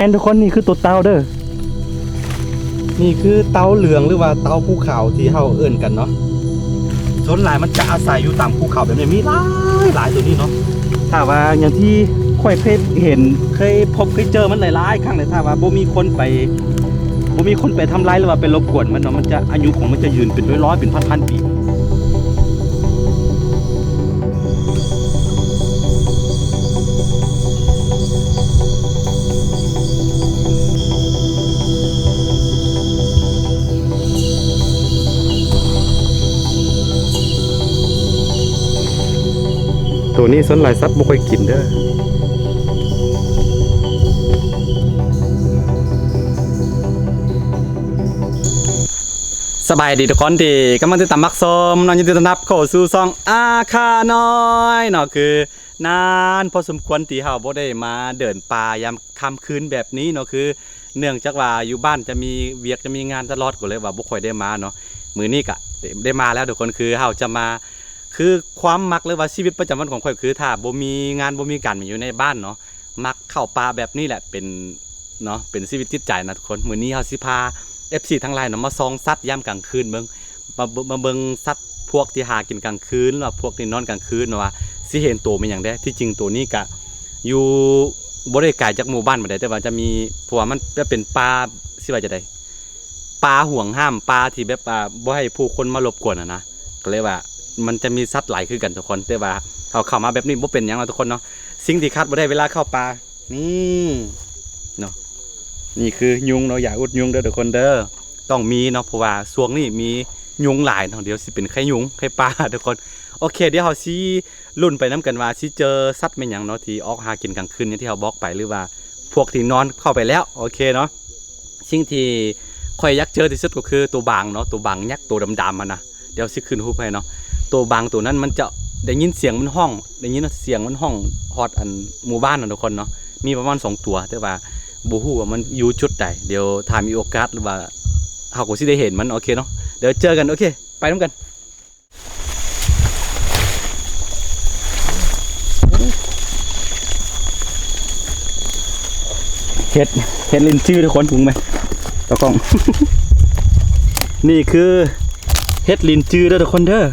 แอนทุกคนนี่คือตัวเต่าเด้อนี่คือเต่าเหลืองหรือว่าเต่าภูเขาที่เฮาเอิ้นกันเนาะส่วนหลายมันจะอาศัยอยู่ตามภูเขาแบบนี้มีหลายตัวนี้เนาะถ้าว่าอย่างที่ค่อยเคยเห็นเคยพบเคยเจอมันหลายๆครั้งเลยถ้าว่าบ่มีคนไปทำร้ายหรือว่าไปรบกวนมันเนาะมันจะอายุของมันจะยืนเป็นร้อยๆเป็นพันๆปีตัวนี้ส่วนหลายสัตว์บ่ค่อยกินเด้อสบายดีทุกคนที่กำลังติดตามมักส้มน้องยินดีต้อนรับเข้าสู่ช่องอาคาน้อยเนาะคือนานพอสมควรที่เฮาบ่ได้มาเดินป่ายามค่ำคืนแบบนี้เนาะคือเนื่องจากว่าอยู่บ้านจะมีเวียกจะมีงานตลอดก็เลยว่าบ่ค่อยได้มาเนาะมื้อนี้ก็ได้มาแล้วทุกคนคือเฮาจะมาคือความมักหรือว่าชีวิตประจำวันของข่อยคือถ้าบ่มีงานบ่มีการอยู่ในบ้านเนาะมักเข้าป่าแบบนี้แหละเป็นเนาะเป็นชีวิตจิตใจนะทุกคนมื้อนี้เฮาสิพาFC ทั้งหลายเนาะมาส่องสัตว์ยามกลางคืนเบิ่งมาเบิ่งสัตว์พวกที่หากินกลางคืนหรือว่าพวกที่นอนกลางคืนเนาะว่าสิเห็นตัวเป็นหยังได้ที่จริงตัวนี้ก็อยู่บ่ได้ไกลจากหมู่บ้านปานใดแต่ว่าจะมีเพราะว่ามันเป็นป่าสิว่าจะได้ป่าห่วงห้ามป่าที่แบบบ่ให้ผู้คนมารบกวนนะก็เลยว่ามันจะมีสัตว์หลายคือกันทุกคนแต่ว่าเขาเข้ามาแบบนี้บ่เป็นหยังเนาะทุกคนเนาะสิ่งที่คาดบ่ได้เวลาเข้าป่านี่เนาะนี่คือยุงเนาะอย่าอุดยุงเด้อทุกคนเด้อต้องมีเนาะเพราะว่าช่วงนี้มียุงหลายเนาะเดี๋ยวสิเป็นไข้ยุงไข้ปลาทุกคนโอเคเดี๋ยวเฮาสิลุ้นไปน้ำกันว่าสิเจอสัตว์แม่นหยังเนาะที่ออกหากินกลางคืนที่เฮาบอกไปหรือว่าพวกที่นอนเข้าไปแล้วโอเคเนาะสิ่งที่ค่อยอยากเจอที่สุดก็คือตัวบางเนาะตัวบางยักษ์ตัวดำๆมันนะเดี๋ยวสิขึ้นรูปให้เนาะตัวบางตัวนั้นมันจะได้ยินเสียงมันห้องได้ยินเสียงมันห้องฮอดอันหมู่บ้านเนาะทุกคนเนาะมีประมาณ2ตัวแต่ว่าบูฮู้ว่ามันอยู่จุดใดเดี๋ยวถ้ามีโอกาสหรือว่าเขาก็สิได้เห็นมันโอเคเนาะเดี๋ยวเจอกันโอเคไปน้ำกันเห็ดลินจื้อทุกคนถูกไหมตะกล้อง นี่คือเห็ดลินจื้อเด้อทุกคนเด้อ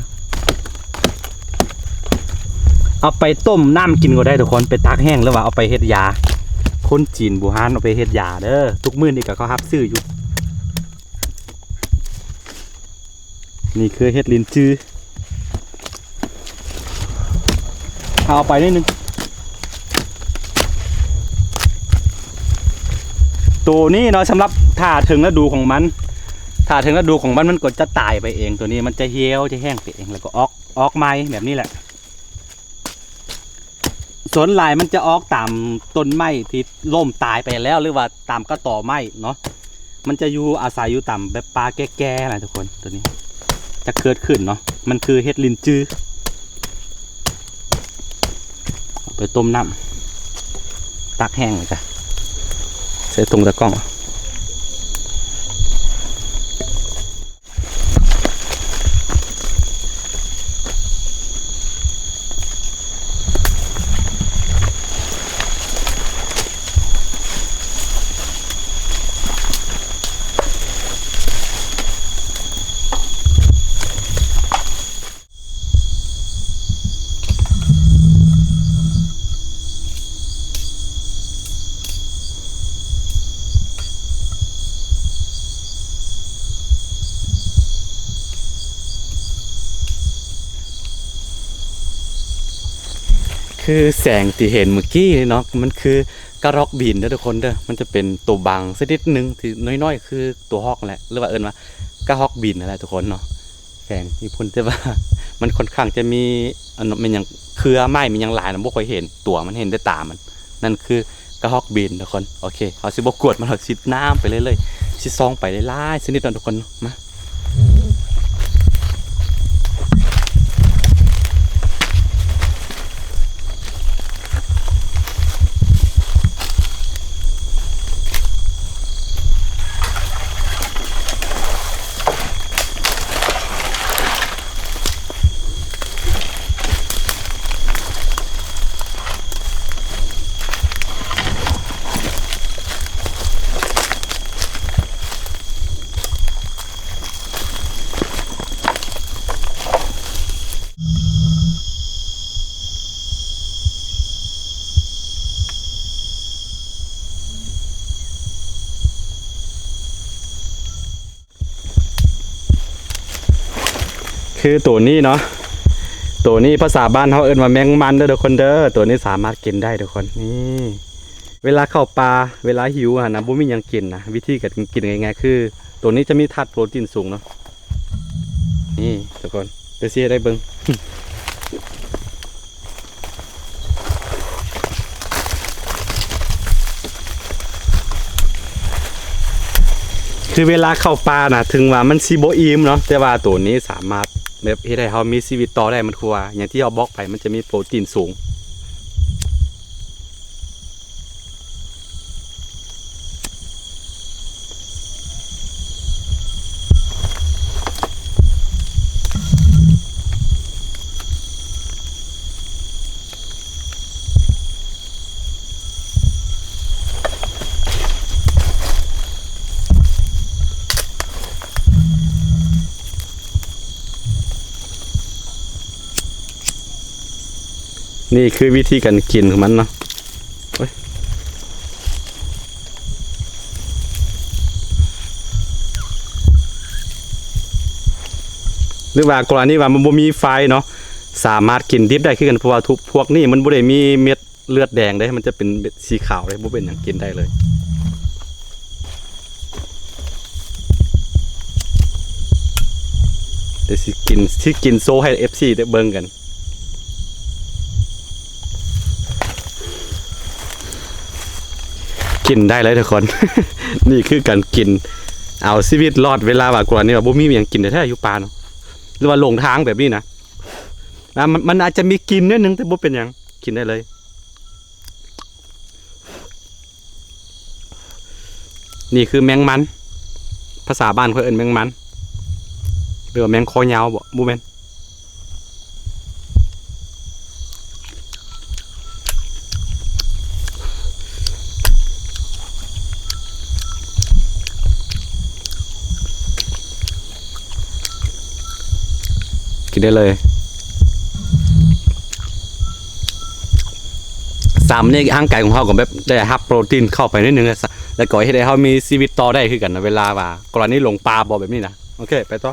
เอาไปต้มน้ำกินก็ได้ทุกคนไปตากแห้งแล้วว่าเอาไปเฮ็ดยาคนจีนบูฮานเอาไปเฮ็ดยาเด้อทุกมื้อนี่ก็เขารับซื้ออยู่นี่คือเฮ็ดลินจื้อเอาไปนิดนึงตัวนี้เนาะสำหรับถ้าถึงฤดูของมันมันก็จะตายไปเองตัวนี้มันจะเหี่ยวจะแห้งไปเองแล้วก็ออกไม้แบบนี้แหละส่วนลายมันจะออกตามต้นไม้ที่ล่มตายไปแล้วหรือว่าตามกระต่อไม้เนาะมันจะอยู่อาศัยอยู่ตามแบบปลาแก่ๆนะทุกคนตัวนี้จะเกิดขึ้นเนาะมันคือเห็ดลินจื้อไปต้มน้ำตักแห้งเลยจ้ะใส่ตรงตะกร้องคือแสงที่เห็นเมื่อกี้เนาะมันคือกระรอกบินนะทุกคนเด้อมันจะเป็นตัวบางสักนิดนึงที่น้อยๆคือตัวฮอกแหละหรือว่าเอิ้นว่ากระฮอกบินนั่นแหละทุกคนเนาะแสงที่พุ่นแต่ว่ามันค่อนข้างจะมีอันมันยังเครือไม้มันยังหลายนะบ่ค่อยเห็นตัวมันเห็นได้ตามันนั่นคือกระฮอกบินทุกคนโอเคเอาสิบ่กวดมันเอาสิน้ำไปเรื่อยๆสิซองไปเรื่อยๆสักนิดนึงทุกคนมา คือตัวนี้เนาะตัวนี้ภาษาบ้านเขาเอิ้นว่าแมงมันเด้อทุกคนเด้อตัวนี้สามารถกินได้ทุกคนนี่เวลาเข้าป่าเวลาหิวอ่ะนะบ่มีหยังกินนะวิธีการกินง่ายๆคือตัวนี้จะมีธาตุโปรตีนสูงเนาะนี่ทุกคนไปเสียได้เบิ่ง คือเวลาเข้าป่านะถึงว่ามันสิบ่อิ่มเนาะแต่ว่าตัวนี้สามารถแบบเฮ็ดให้เฮามีชีวิตต่อได้มันคือว่าอย่างที่เราบอกไปมันจะมีโปรตีนสูงนี่คือวิธีการกินของมันเนาะหรือว่ากรณีว่ามันบ่มีไฟเนาะสามารถกินดิบได้คือกันเพราะว่าทุกพวกนี้มันบ่ได้มีเม็ดเลือดแดงเด้มันจะเป็นเม็ดสีขาวเลยบ่เป็นหยังกินได้เลยเดี๋ยวสิกินโซให้ FC ได้เบิ่งกันกินได้เลยทุกคน นี่คือการกินเอาชีวิตรอดเวลาว่ากรณีว่าบ่มีหยังกินแท้ๆอยู่ป่าเนาะหรือว่าหลงทางแบบนี้นะมันอาจจะมีกินนิดนึงแต่บ่เป็นหยังกินได้เลยนี่คือแมงมันภาษาบ้านเขาเอิ้นแมงมันหรือว่าแมงคอยาวบ่แม่นกินได้เลยสามนี่ร่างกายของเขาก็แบบได้รับโปรตีนเข้าไปนิดนึงแล้วก็ให้ได้เขามีชีวิตต่อได้คือกันนะเวลาว่ากรณีหลงป่าบ่แบบนี้นะโอเคไปต่อ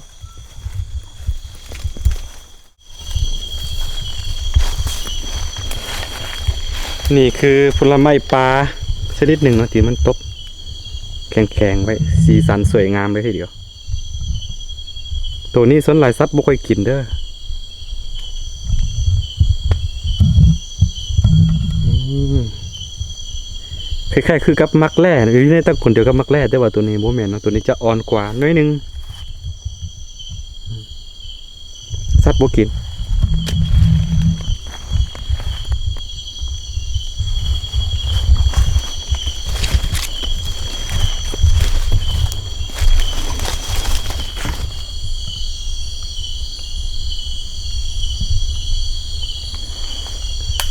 นี่คือผลไม้ปลาชนิดหนึ่งนะที่มันตบแข็งๆไว้สีสันสวยงามเลยทีเดียวตัวนี้ส่วนหลายสัตว์บ่ค่อยกินเด้อคล้ายๆคือกับมักแร่หรือในตั้งคนเดียวกับมักแร่แต่ว่าตัวนี้โมเมนต์เนาะตัวนี้จะอ่อนกว่าน้อยนึงสัตว์บ่กิน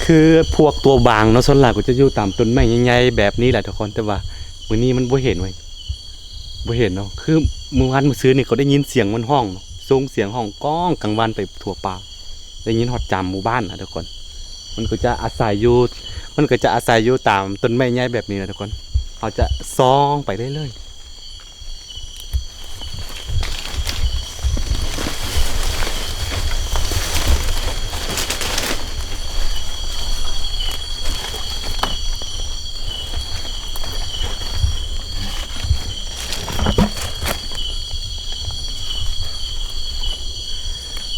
คือพวกตัวบางเนาะส่วนหลักก็จะอยู่ตามต้นไม้ใหญ่ๆแบบนี้แหละทุกคนแต่ว่ามื้อนี้มันบ่เห็นเว้ยบ่เห็นเนาะคือเมื่อวานมื้อซื้อนี่เขาได้ยินเสียงมันห้องส่งเสียงห้องก้องกลางวันไปทั่วป่าได้ยินฮอดจามหมู่บ้านนะทุกคนมันก็จะอาศัยอยู่ตามต้นไม้ใหญ่แบบนี้นะทุกคนเขาจะซ่องไปเรื่อยๆ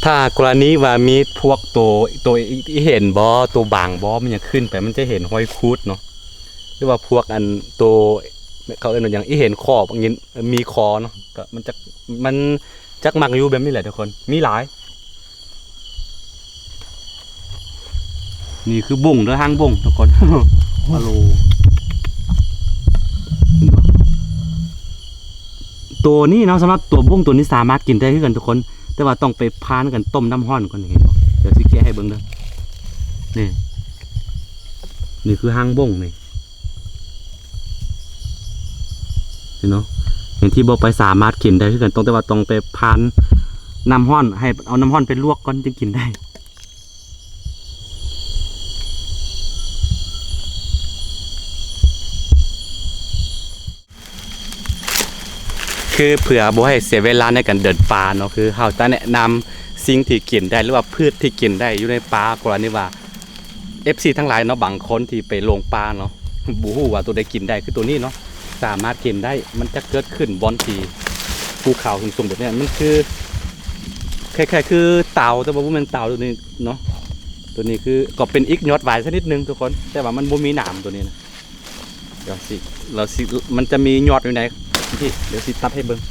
ถ้ากรณีว่ามีพวกตัวที่เห็นบ่ตัวบางบ่มันยังขึ้นไปมันจะเห็นห้อยคูดเนาะหรือว่าพวกอันตัวเขาเอิ้นว่าอย่างที่เห็นคอบางทีมีคอเนาะก็มันจักมักอยู่แบบนี้แหละทุกคนมีหลายนี่คือบุ้งเด้อหางบุ้งทุกคน ฮัลโหลตัวนี้เนาะสำหรับตัวบุ้งตัวนี้สามารถกินได้คือกันทุกคนแต่ว่าต้องไปพานกันต้มน้ำร้อนก่อนเห็นบ่เดี๋ยวสิแกะให้เบิ่งเด้อนี่คือหางบ้งนี่เห็นเนาะอย่างที่บอกไปสามารถกินได้คือกันแต่ว่าต้องไปพานน้ำร้อนให้เอาน้ำร้อนไปลวกก่อนจึงกินได้คือเผื่อบ่ให้เสียเวลาในการเดินป่าเนาะคือเฮาจะแนะนำ สิ่งที่กินได้หรือว่าพืชที่กินได้อยู่ในป่ากรณีว่า FC ทั้งหลายเนาะบางคนที่ไปลงป่าเนาะบูฮู้ว่าตัวใดกินได้คือตัวนี้เนาะสามารถกินได้มันจะเกิดขึ้นบอนที่ภูเขาสูงๆแบบนี้มันคือคล้ายๆคือเต่าแต่ว่าบ่แม่นเต่าตัวนี้เนาะตัวนี้คือก็เป็นอีกยอดหวายสักนิดนึงทุกคนแต่ว่ามันบ่มีหนามตัวนี้นะเดี๋ยวสิมันจะมียอดอยู่ไหนที่เดี๋ยวสิตัดให้เบิ่ง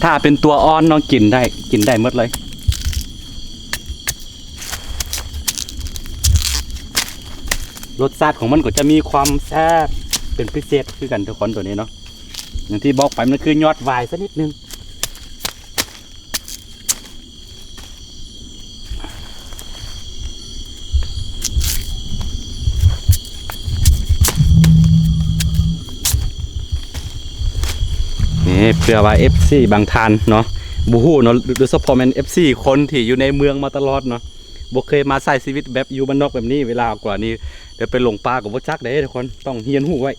ถ้าเป็นตัวอ่อนน้องกินได้หมดเลยรสชาติของมันก็จะมีความแซ่บเป็นพิเศษคือกันทุกคนตัวนี้เนาะอย่างที่บอกไปมันคือยอดวายสักนิดนึงนี่เพื่อว่า FC บางท่านเนาะบูฮู้เนาะโดยเฉพาะเป็น FC คนที่อยู่ในเมืองมาตลอดเนาะบ่เคยมาใช้ชีวิตแบบอยู่บ้านนอกแบบนี้เวลากว่านี้เดี๋ยวไปลงป่ากับบ่จักเด้ทุกคนต้องเฮียนหู้ไว้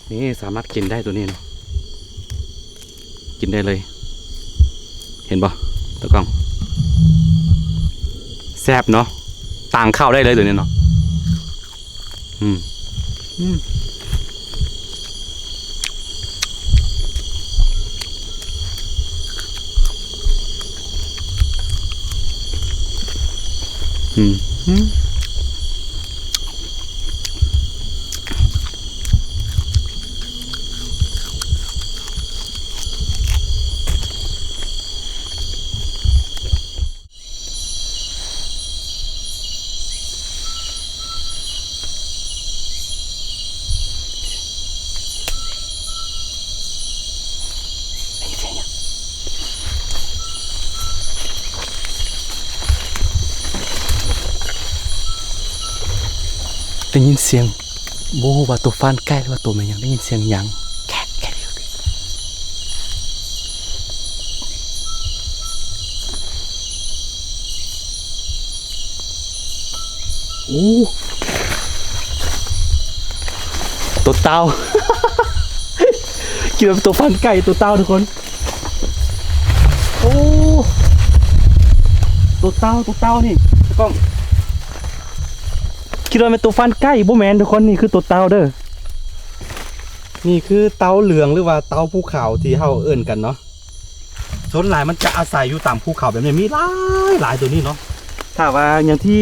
นี่สามารถกินได้ตัวนี้เนาะกินได้เลยเห็นป่ะตะกล้องแซ่บเนาะต่างข้าวได้เลยตัวนี้เนาะอืมอืมได้ยินเสียงโบว่าตัวฟันใกล้หรือว่าตัวมันยังได้ยินเสียงยังแค่โอ้ตัวเต่า คิดว่าตัวฟันไก่ตัวเต่าทุกคนโอ้ตัวเต่านี่กล้องคิดว่าเป็นตัวฟันไก่บ่แมนทุกคนนี่คือตัวเต่าเด้อนี่คือเต่าเหลืองหรือว่าเต่าภูเขาที่เฮาเอิ้นกันเนาะส่วนหลายมันจะอาศัยอยู่ตามภูเขาแบบนี้มีหลายตัวนี้เนาะถ้าว่าอย่างที่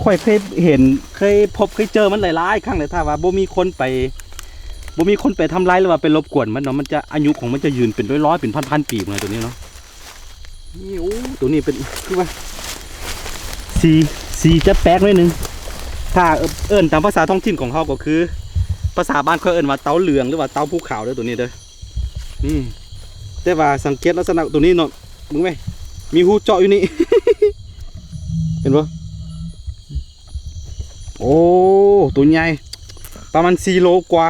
ค่อยเคยเห็นเคยพบเคยเจอมันหลายๆครั้งเลยถ้าว่าบ่มีคนไปทำร้ายหรือว่าไปรบกวนมันเนาะมันจะอายุของมันจะยืนเป็นร้อยๆเป็นพันๆปีเลยตัวนี้เนาะนี่โอ้ตัวนี้เป็นคือว่าสีจะแปลกนิดนึงถ้าเอิ้นตามภาษาท้องถิ่นของเขาก็คือภาษาบ้านเขาเอิ้นว่าเต่าเหลืองหรือว่าเต่าภูเขาเด้อตัวนี้เด้อนี่แต่ว่าสังเกตลักษณะตัวนี้เนาะมึงไหมมีหูเจาะอยู่นี่ เห็นปะโอ้ตัวใหญ่ประมาณ4 โลกว่า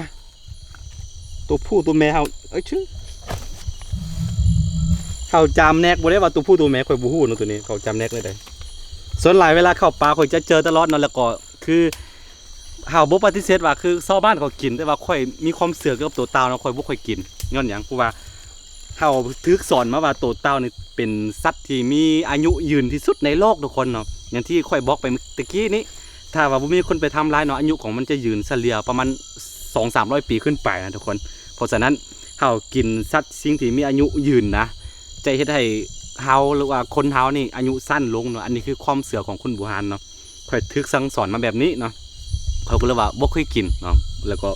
ตัวผู้ตัวแม่เขาชื่อเขาจำแนกบ่ได้ว่าตัวผู้ตัวแม่ค่อยบูฮู้เนาะตัวนี้เขาจำแนกเลยได้ส่วนหลายเวลาเข้าป่าค่อยจะเจอตลอดเนาะแล้วก็คือเฮาบ่ปฏิเสธว่าคือชาวบ้านเขากินแต่ว่าค่อยมีความเสื่อเกี่ยวกับตัวเต่าเนาะค่อยบ่ค่อยกินย้อนหยังเพราะว่าเฮาถูกสอนมาว่าตัวเต่านี่เป็นสัตว์ที่มีอายุยืนที่สุดในโลกทุกคนเนาะอย่างที่ค่อยบอกไปตะกี้นี้ถ้าว่าบ่มีคนไปทำร้ายเนาะอายุของมันจะยืนเฉลี่ยประมาณ 200-300 ปีขึ้นไปนะทุกคนเพราะฉะนั้นเฮากินสัตว์สิ่งที่มีอายุยืนนะจะเฮ็ดให้เฮาหรือว่าคนเฮานี่อายุสั้นลงเนาะอันนี้คือความเสื่อของคนโบราณเนาะค่อยถูกสั่งสอนมาแบบนี้เนาะเขาก็เลยว่าบ่เคยกินเนาะแล้วก็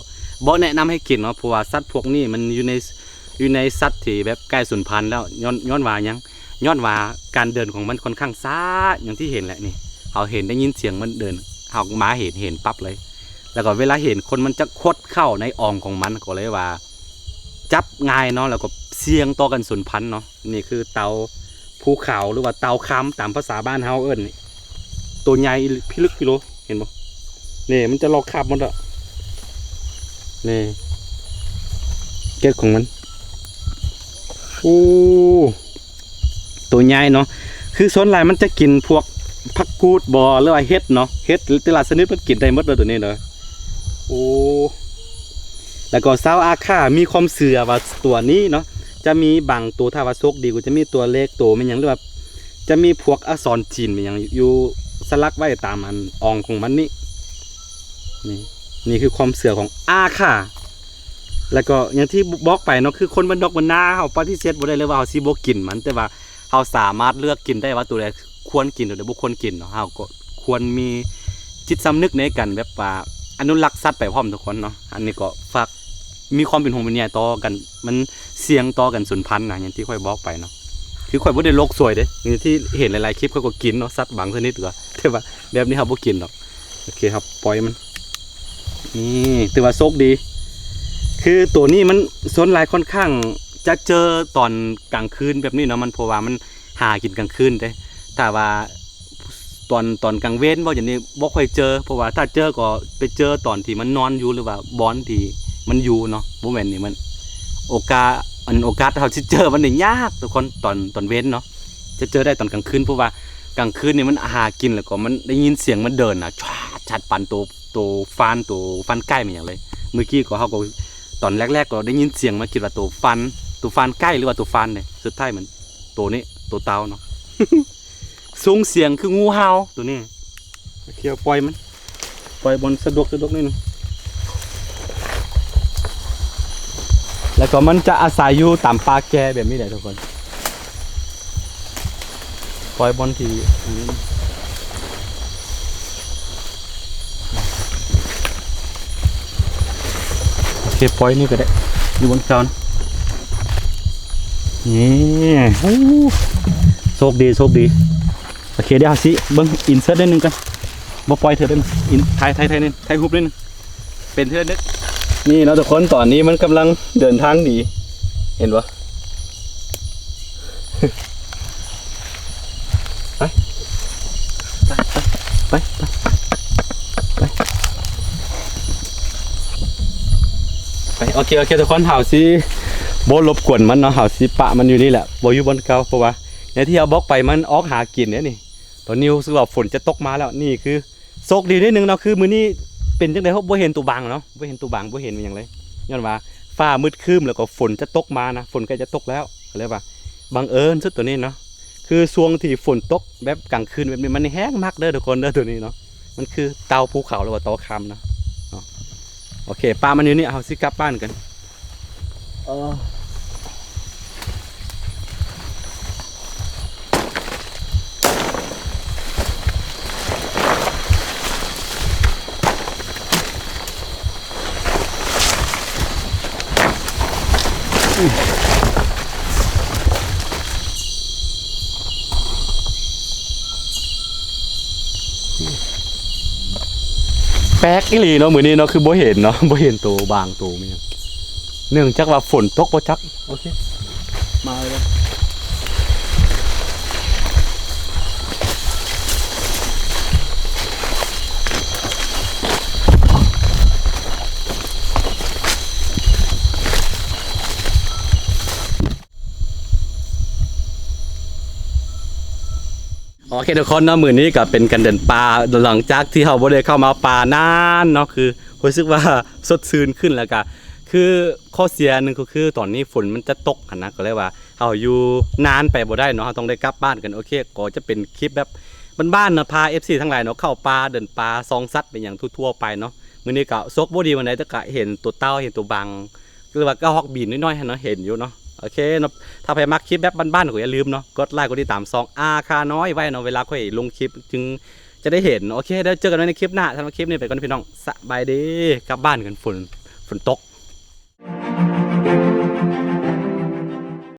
บ่แนะนำให้กินเนาะเพราะว่าสัตว์พวกนี้มันอยู่ในสัตว์ที่แบบใกล้สูญพันธุ์แล้วย้อนว่าการเดินของมันค่อนข้างช้าอย่างที่เห็นแหละนี่เขาเห็นได้ยินเสียงมันเดินเขามาเห็นปั๊บเลย แล้วก็เวลาเห็นคนมันจะคดเข้าในอ่องของมันก็เลยว่าจับง่ายเนาะแล้วก็เสี่ยงต่อกันสูญพันธุ์เนาะนี่คือเต่าภูเขาหรือว่าเต่าค้ำตามภาษาบ้านเฮาเอิ้นนี่ตัวใหญ่พิลึกพิโลเห็นบ่นี่มันจะลอกคาบมันอ่ะนี่เกล็ดของมันโอ้ ตัวใหญ่เนาะคือส่วนหลายมันจะกินพวกผักกูดบ่หรือว่าเห็ดเนาะเห็ดแต่ละชนิดมันกินได้หมดเลยตัวนี้เนาะโอ้แล้วก็ซาวอาค่ามีความเสื่อว่าตัวนี้เนาะจะมีบางตัวถ้าว่าโชคดีก็จะมีตัวเล็กตัวมันหยังหรือว่าจะมีพวกอักษรจีนมันหยังอยู่สลักไว้ตามอันอองของมันนี่คือความเสื่อของอาค่าแล้วก็อย่างที่บอกไปเนาะคือคนบ้านนอกบ้านนาเขาปฏิเสธบ่ได้เลยว่าเขาสิบ่กินมันแต่ว่าเขาสามารถเลือกกินได้ว่าตัวใดควรกินตัวใดบ่ควรกินเนาะเขาก็ควรมีจิตสำนึกในกันแบบว่าอนุรักษ์สัตว์ไปพร้อมทุกคนเนาะอันนี้ก็ฝากมีความเป็นห่วงเป็นใยต่อกันมันเสี่ยงต่อกันสูญพันธุ์นะอย่างที่ค่อยบอกไปเนาะคือค่อยบ่ได้โลกสวยเด้อย่างที่เห็นหลายๆคลิปเขาก็กินเนาะสัตว์บางชนิดก็แต่ว่าแบบนี้เขาบ่กินหรอกโอเคครับปล่อยมันนี่ถือว่าโชคดีคือตัวนี้มันส่วนหลายค่อนข้างจะเจอตอนกลางคืนแบบนี้เนาะมันเพราะว่ามันหากินกลางคืนได้แต่ว่าตอนกลางเว้นว่าอย่างนี้บ่ค่อยเจอเพราะว่าถ้าเจอก็ไปเจอตอนที่มันนอนอยู่หรือว่าบอนที่มันอยู่เนาะบ่แม่นนี่มันโอกาสเขาสิเจอมันนี่ยากทุกคนตอนเว้นเนาะจะเจอได้ตอนกลางคืนเพราะว่ากลางคืนนี่มันหากินแล้วก็มันได้ยินเสียงมันเดินน่ะชัดปันตัวฟันใกล้มันอย่างเลยเมื่อกี้ก็เขาก็ตอนแรกๆก็ได้ยินเสียงมาคิดว่าตัวฟันใกล้หรือว่าตัวฟันเนี่ยสุดท้ายมันตัวนี้ตัวเต่าเนาะ ส่งเสียงคืองูเห่าตัวนี้เคี่ยวปล่อยบนสะดวกนิดนึงแล้วก็มันจะอาศัยอยู่ตามป่าแก่แบบนี้แหละทุกคนปล่อยบนทีโอเคปล่อยนี่ก็ได้อยู่บนจอนนี่โชคดีโอเคเดี๋ยวสิเบิ้งอินเสิร์ตได้นึงกันบ่ปล่อยเธอได้นึงอินไทยนึงไทยฮุบได้นึงเป็นเธอนึกนี่เนาะทุกคนตอนนี้มันกำลังเดินทางหนีเห็นปะไปโอเคทุกคนเห่าสิโบรบกวนมันเนาะเห่าสิปะมันอยู่นี่แหละโบอยู่บนเก่าเพราะว่าในที่เอาบล็อกไปมันออกหากินเนี่ยนี่ตอนนี้รู้สึกว่าฝนจะตกมาแล้วนี่คือโชคดีนิดนึงเนาะคือมื้อนี้เป็นจังได๋ครับบ่เห็นตัวบางเนาะบ่เห็นตัวบางบ่เห็นมันหยังเลยย้อนว่าฟ้ามืดครึ้มแล้วก็ฝนจะตกมานะฝนใกล้จะตกแล้วเลยว่าบังเอิญสุดตัวนี้เนาะคือช่วงที่ฝนตกแบบกลางคืนแบบนี้มันแห้งมากเด้อทุกคนเด้อตัวนี้เนาะมันคือเตาภูเขาหรือว่าเตาคำนะโอเคปลามันอยู่นี่เอาสิกลับบ้านกันแป๊กอีหลีเนาะมื้อนี้เนาะคือบ่เห็นเนาะบ่เห็นตัวบางตัวมีเนื่องจากว่าฝนตกบ่จักโอเคมาเลยโอเคทุกคนเนาะมื้อนี้ก็เป็นการเดินป่าหลังจากที่เราบ่ได้เข้ามาป่านานเนาะคือรู้สึกว่าสดชื่นขึ้นแล้วก็คือข้อเสียนึงก็คือตอนนี้ฝนมันจะตกหั่นนะก็เลยว่าเฮาอยู่นานไปบ่ได้เนาะเฮาต้องได้กลับบ้านกันโอเคก็จะเป็นคลิปแบบบ้านๆเนาะพา FC ทั้งหลายเนาะเข้าป่าเดินป่าส่องสัตว์เป็นอย่างทั่วๆไปเนาะมื้อนี้ก็ซกบ่ดีวันใดแต่ก็เห็นตัวเต่าเห็นตัวบางหรือว่าก็ฮอกบีนน้อยๆเนาะเห็นอยู่เนาะโอเคเนาะถ้าใครมักคลิปแบบบ้านๆก็อย่าลืมเนาะกดไลค์กดติดตามซองอาคาน้อยไว้เนาะเวลาค่อยลงคลิปจึงจะได้เห็นโอเคเดี๋ยวเจอกันในคลิปหน้าสำหรับคลิปนี้ไปก่อนพี่น้องสบายดีกลับบ้านกันฝนตก